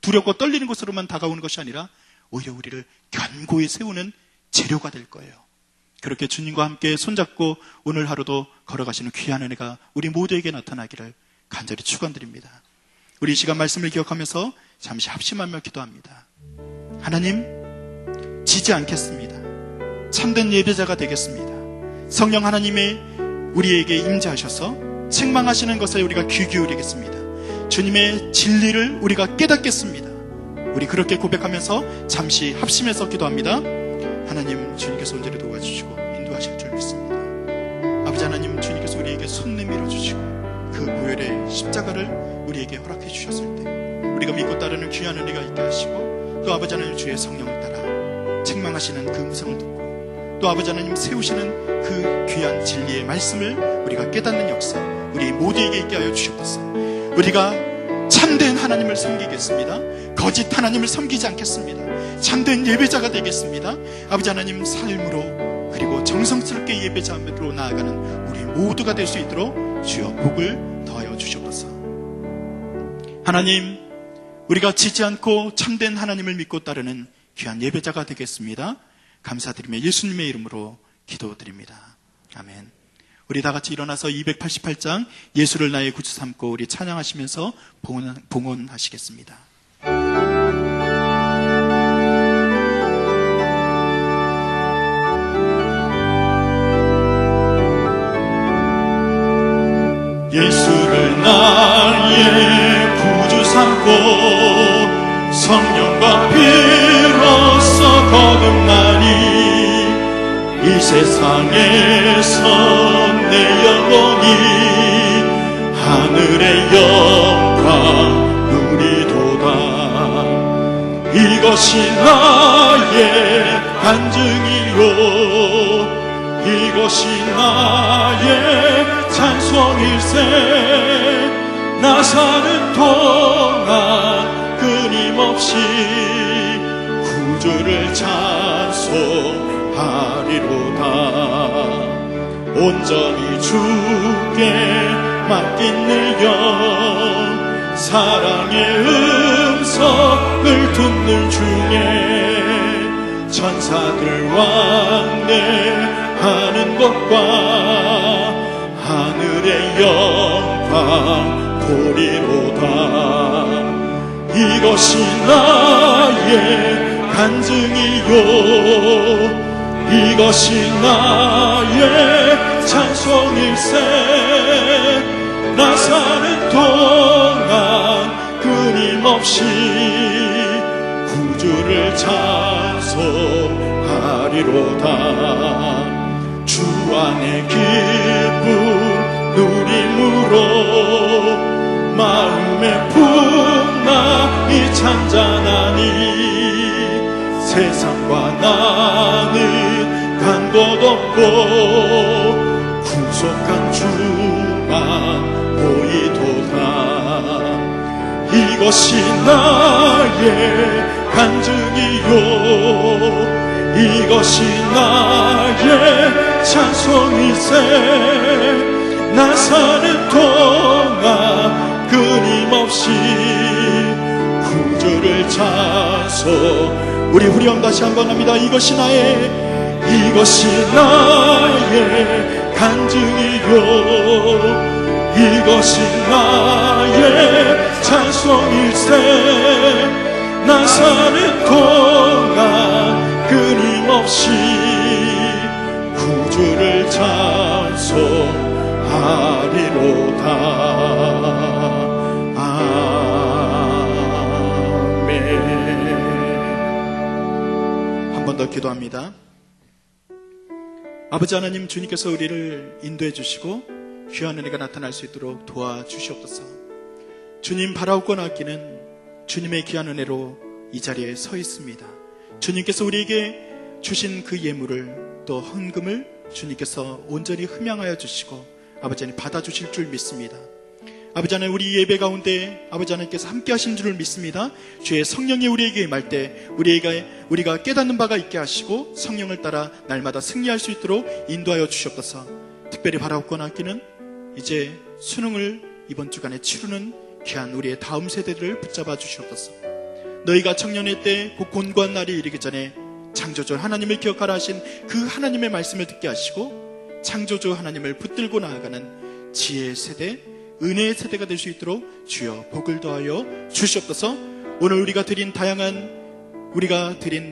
두렵고 떨리는 것으로만 다가오는 것이 아니라 오히려 우리를 견고히 세우는 재료가 될 거예요. 그렇게 주님과 함께 손잡고 오늘 하루도 걸어가시는 귀한 은혜가 우리 모두에게 나타나기를 간절히 축원드립니다. 우리 이 시간 말씀을 기억하면서 잠시 합심하며 기도합니다. 하나님, 지지 않겠습니다. 참된 예배자가 되겠습니다. 성령 하나님이 우리에게 임재하셔서 책망하시는 것에 우리가 귀 기울이겠습니다. 주님의 진리를 우리가 깨닫겠습니다. 우리 그렇게 고백하면서 잠시 합심해서 기도합니다. 하나님, 주님께서 온전히 도와주시고 인도하실 줄 믿습니다. 아버지 하나님, 주님께서 우리에게 손 내밀어 주시고 그 보혈의 십자가를 우리에게 허락해 주셨을 때 우리가 믿고 따르는 귀한 은혜가 있게 하시고 또 아버지 하나님 주의 성령을 따라 책망하시는 그 음성을 듣고 또 아버지 하나님 세우시는 그 귀한 진리의 말씀을 우리가 깨닫는 역사 우리 모두에게 있게 하여 주시옵소서. 우리가 참된 하나님을 섬기겠습니다. 거짓 하나님을 섬기지 않겠습니다. 참된 예배자가 되겠습니다. 아버지 하나님, 삶으로 그리고 정성스럽게 예배자로 나아가는 우리 모두가 될 수 있도록 주여 복을 더하여 주시옵소서. 하나님, 우리가 지지 않고 참된 하나님을 믿고 따르는 귀한 예배자가 되겠습니다. 감사드리며 예수님의 이름으로 기도드립니다. 아멘. 우리 다 같이 일어나서 288장 예수를 나의 구주 삼고 우리 찬양하시면서 봉헌하시겠습니다. 예수를 나의 구주 삼고 성령과 피로써 거듭나니 이 세상에서 내 영혼이 하늘의 영광 누리도다. 이것이 나의 간증이요 이것이 나의 찬송일세. 나 사는 동안 끊임없이 구주를 찬송하리로다. 온전히 주께 맡긴 내 영 사랑의 음성을 듣는 중에 천사들 왕래하는 것과 하늘의 영광 보리로다. 이것이 나의 간증이요 이것이 나의 찬송일세. 나 사는 동안 끊임없이 구주를 찬송하리로다. 주 안의 기쁨 누림으로 마음의 풍랑이 잔잔하니 세상과 나는 간 곳 없고 구속한 주만 보이도다. 이것이 나의 간증이요 이것이 나의 찬송일세. 나 사는 동안 끊임없이 구주를 찬송. 우리 후렴 다시 한번 합니다. 이것이 나의 간증이요 이것이 나의 찬송일세. 나 사는 동안 끊임없이 구주를 찬송하리로다. 한 번 더 기도합니다. 아버지 하나님, 주님께서 우리를 인도해 주시고 귀한 은혜가 나타날 수 있도록 도와주시옵소서. 주님 바라옵고 아끼는 주님의 귀한 은혜로 이 자리에 서 있습니다. 주님께서 우리에게 주신 그 예물을 또 헌금을 주님께서 온전히 흠양하여 주시고 아버지 하나님 받아주실 줄 믿습니다. 아버지 하나님, 우리 예배 가운데 아버지 하나님께서 함께 하신 줄을 믿습니다. 주의 성령이 우리에게 임할 때 우리가 깨닫는 바가 있게 하시고 성령을 따라 날마다 승리할 수 있도록 인도하여 주시옵소서. 특별히 바라옵고 아끼는 이제 수능을 이번 주간에 치르는 귀한 우리의 다음 세대들을 붙잡아 주시옵소서. 너희가 청년의 때 곧 곤고한 날이 이르기 전에 창조주 하나님을 기억하라 하신 그 하나님의 말씀을 듣게 하시고 창조주 하나님을 붙들고 나아가는 지혜의 세대, 은혜의 세대가 될 수 있도록 주여 복을 더하여 주시옵소서. 오늘 우리가 드린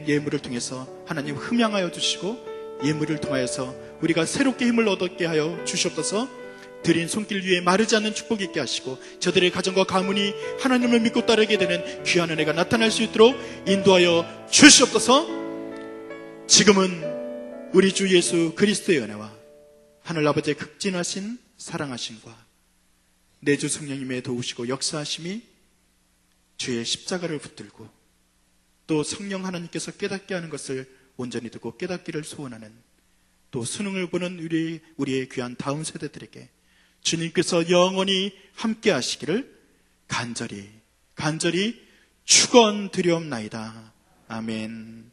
예물을 통해서 하나님 흠양하여 주시고 예물을 통하여서 우리가 새롭게 힘을 얻게 하여 주시옵소서. 드린 손길 위에 마르지 않는 축복이 있게 하시고 저들의 가정과 가문이 하나님을 믿고 따르게 되는 귀한 은혜가 나타날 수 있도록 인도하여 주시옵소서. 지금은 우리 주 예수 그리스도의 은혜와 하늘아버지의 극진하신 사랑하심과 내 주 성령님의 도우시고 역사하심이 주의 십자가를 붙들고 또 성령 하나님께서 깨닫게 하는 것을 온전히 듣고 깨닫기를 소원하는 또 수능을 보는 우리의 귀한 다음 세대들에게 주님께서 영원히 함께 하시기를 간절히 축원드리옵나이다. 아멘.